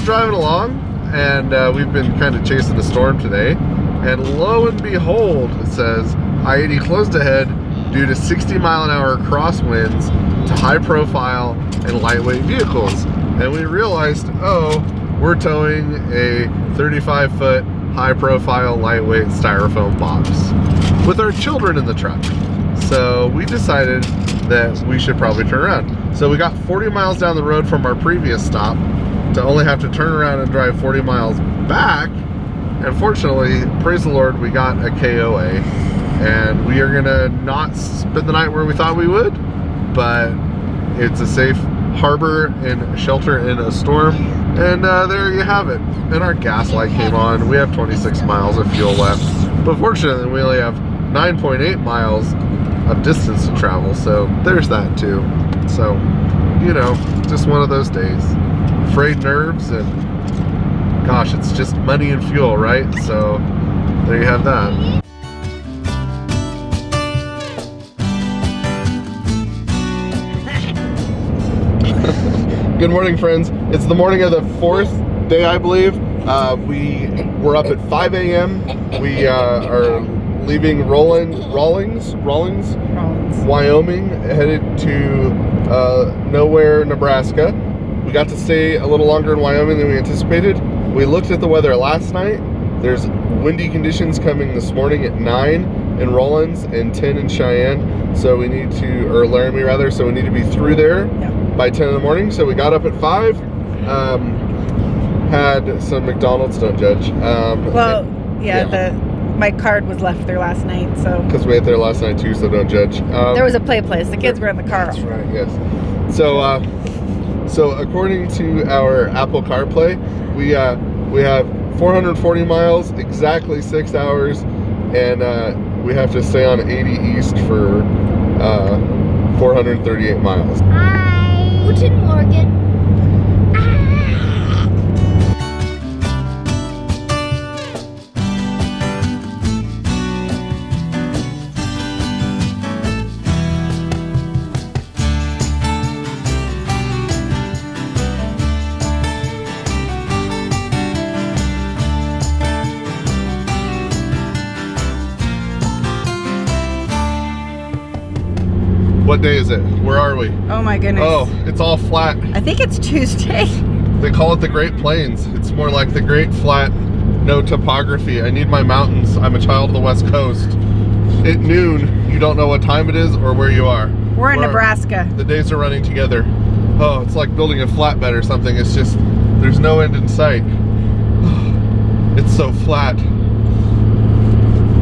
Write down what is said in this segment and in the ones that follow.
driving along, and we've been kind of chasing a storm today, and lo and behold, it says I-80 closed ahead due to 60-mile-an-hour crosswinds to high-profile and lightweight vehicles. And we realized, oh, we're towing a 35-foot high-profile lightweight styrofoam box with our children in the truck. So we decided that we should probably turn around. So we got 40 miles down the road from our previous stop to only have to turn around and drive 40 miles back. And fortunately, praise the Lord, we got a KOA, and we are gonna not spend the night where we thought we would, but it's a safe harbor and shelter in a storm. And there you have it. And our gas light came on. We have 26 miles of fuel left, but fortunately we only have 9.8 miles of distance to travel, so there's that too. So, you know, just one of those days. Frayed nerves, and gosh, it's just money and fuel, right? So there you have that. Good morning, friends. It's the morning of the 4th day, I believe. We were up at 5 a.m. We are leaving Rawlins, Wyoming, headed to Nowhere, Nebraska. We got to stay a little longer in Wyoming than we anticipated. We looked at the weather last night. There's windy conditions coming this morning at 9 in Rawlins and 10 in Cheyenne. So we need to, or Laramie rather, so we need to be through there by 10 in the morning. So we got up at 5, had some McDonald's, don't judge. My card was left there last night, so. Because we ate there last night too, so don't judge. There was a play place. The kids were in the car. That's right, yes. So according to our Apple CarPlay, we have 440 miles, exactly 6 hours, and we have to stay on 80 east for 438 miles. Hi. Guten Morgen. What day is it? Where are we? Oh my goodness. Oh, it's all flat. I think it's Tuesday. They call it the Great Plains. It's more like the Great Flat, no topography. I need my mountains. I'm a child of the West Coast. At noon, you don't know what time it is or where you are. We're in Nebraska. The days are running together. Oh, it's like building a flatbed or something. It's just, there's no end in sight. It's so flat.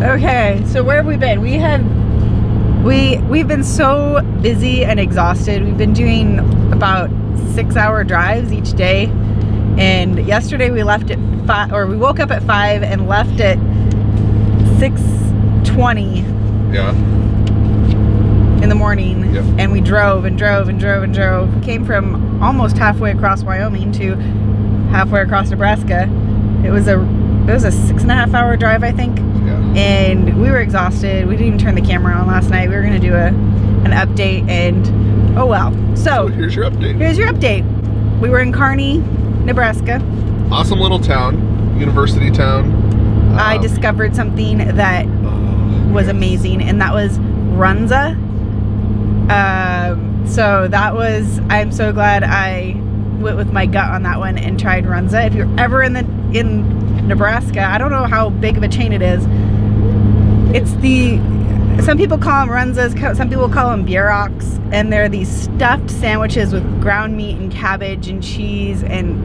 Okay, so where have we been? We've been so busy and exhausted. We've been doing about 6-hour drives each day, and yesterday we left at 5, or we woke up at 5 and left at 6:20. Yeah. In the morning. Yep. And we drove and drove and drove and drove. Came from almost halfway across Wyoming to halfway across Nebraska. It was a 6.5 hour drive, I think. Yeah. And we were exhausted. We didn't even turn the camera on last night. We were gonna do an update, and oh well. So here's your update. Here's your update. We were in Kearney, Nebraska. Awesome little town, university town. I discovered something that was amazing, and that was Runza. So that was, I'm so glad I went with my gut on that one and tried Runza. If you're ever in Nebraska, I don't know how big of a chain it is. It's some people call them Runzas, some people call them Bieroks, and they're these stuffed sandwiches with ground meat and cabbage and cheese, and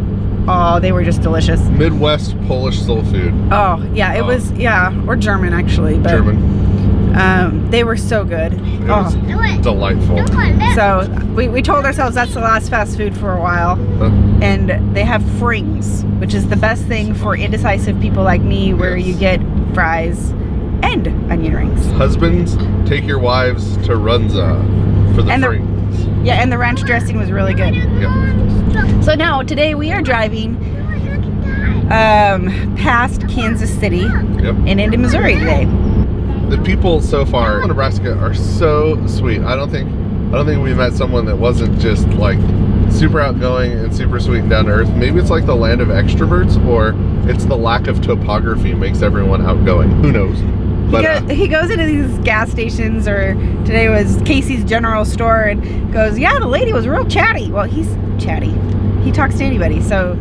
oh, they were just delicious. Midwest Polish soul food. Oh yeah, it was, or German actually, but German. They were so good. It was delightful. So we told ourselves that's the last fast food for a while, and they have frings, which is the best thing for indecisive people like me, where you get fries and onion rings. Husbands, take your wives to Runza for the frings. Yeah, and the ranch dressing was really good. Yep. So now today we are driving past Kansas City and into Missouri today. The people so far in Nebraska are so sweet. I don't think we met someone that wasn't just like super outgoing and super sweet and down to earth. Maybe it's like the land of extroverts, or it's the lack of topography makes everyone outgoing. Who knows? But he goes into these gas stations, or today was Casey's General Store, and goes, yeah, the lady was real chatty. Well, he's chatty. He talks to anybody, so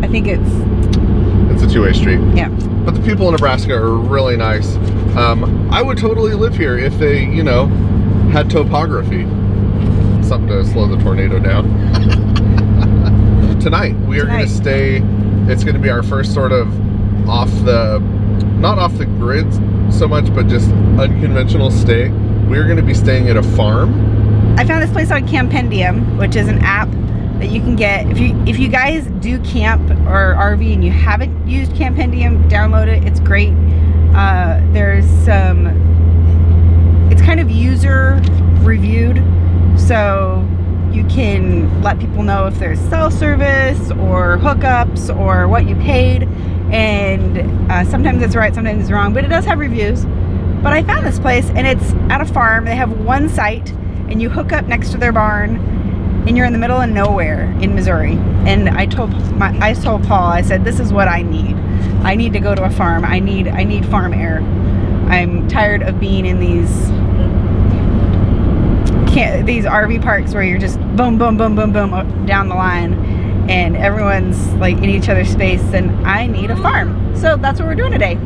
I think it's a two-way street. Yeah. But the people in Nebraska are really nice. I would totally live here if they, you know, had topography. Something to slow the tornado down. Tonight, we are going to stay. It's going to be our first sort of not off the grid so much, but just unconventional stay. We're going to be staying at a farm. I found this place on Campendium, which is an app that you can get. If you guys do camp or RV and you haven't used Campendium, download it. It's great. There's some, it's kind of user reviewed, so you can let people know if there's cell service or hookups or what you paid, and sometimes it's right, sometimes it's wrong, but it does have reviews. But I found this place, and it's at a farm. They have one site, and you hook up next to their barn, and you're in the middle of nowhere in Missouri. And I told Paul, I said, this is what I need. I need to go to a farm. I need farm air. I'm tired of being in these RV parks where you're just boom, boom, boom, boom, boom down the line, and everyone's like in each other's space, and I need a farm. So that's what we're doing today.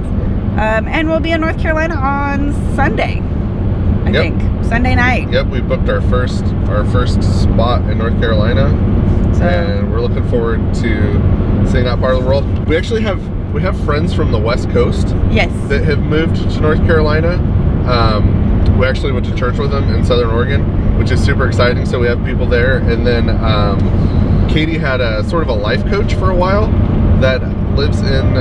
And we'll be in North Carolina on Sunday, I think. Sunday night. Yep, we booked our first spot in North Carolina, and we're looking forward to seeing that part of the world. We actually have friends from the West Coast. Yes. That have moved to North Carolina. We actually went to church with them in Southern Oregon, which is super exciting. So we have people there, and then Katie had a sort of a life coach for a while that lives in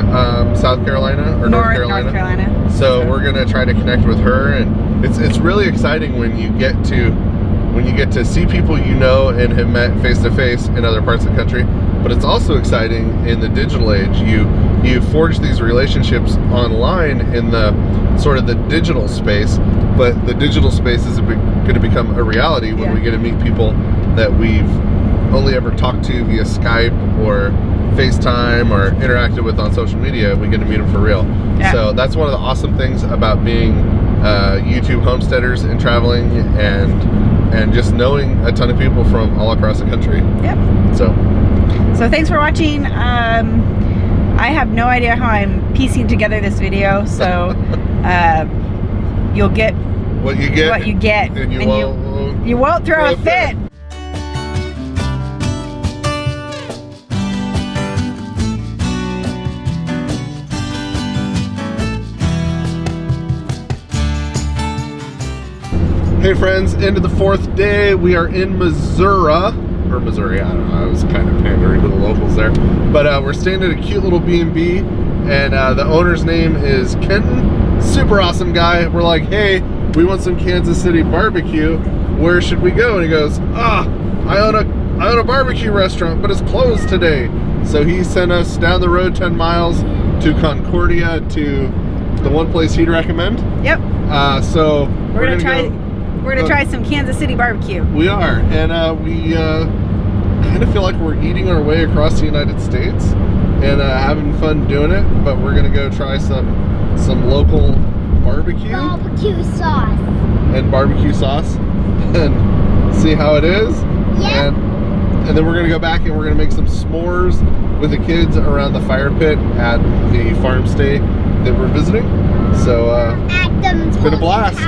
South Carolina or North Carolina. So we're gonna try to connect with her, and it's really exciting when you get to see people you know and have met face to face in other parts of the country. But it's also exciting in the digital age. You forge these relationships online in the sort of the digital space, but the digital space is going to become a reality when we get to meet people that we've only ever talked to via Skype or FaceTime or interacted with on social media. We get to meet them for real. Yeah. So that's one of the awesome things about being YouTube homesteaders and traveling and just knowing a ton of people from all across the country. Yep. So thanks for watching. I have no idea how I'm piecing together this video, so you'll get what you get, and you won't throw a fit. Hey friends, into the fourth day. We are in Missouri, I don't know, I was kind of pandering to the locals there. But we're staying at a cute little B&B, and the owner's name is Kenton. Super awesome guy. We're like, hey, we want some Kansas City BBQ. Where should we go? And he goes, I own a barbecue restaurant, but it's closed today. So he sent us down the road 10 miles to Concordia to the one place he'd recommend. Yep. So we're gonna try some Kansas City barbecue. We are, and we kind of feel like we're eating our way across the United States and having fun doing it. But we're gonna go try some local barbecue sauce and see how it is. Yeah. And then we're gonna go back and we're gonna make some s'mores with the kids around the fire pit at the farm stay that we're visiting. So it's been a blast.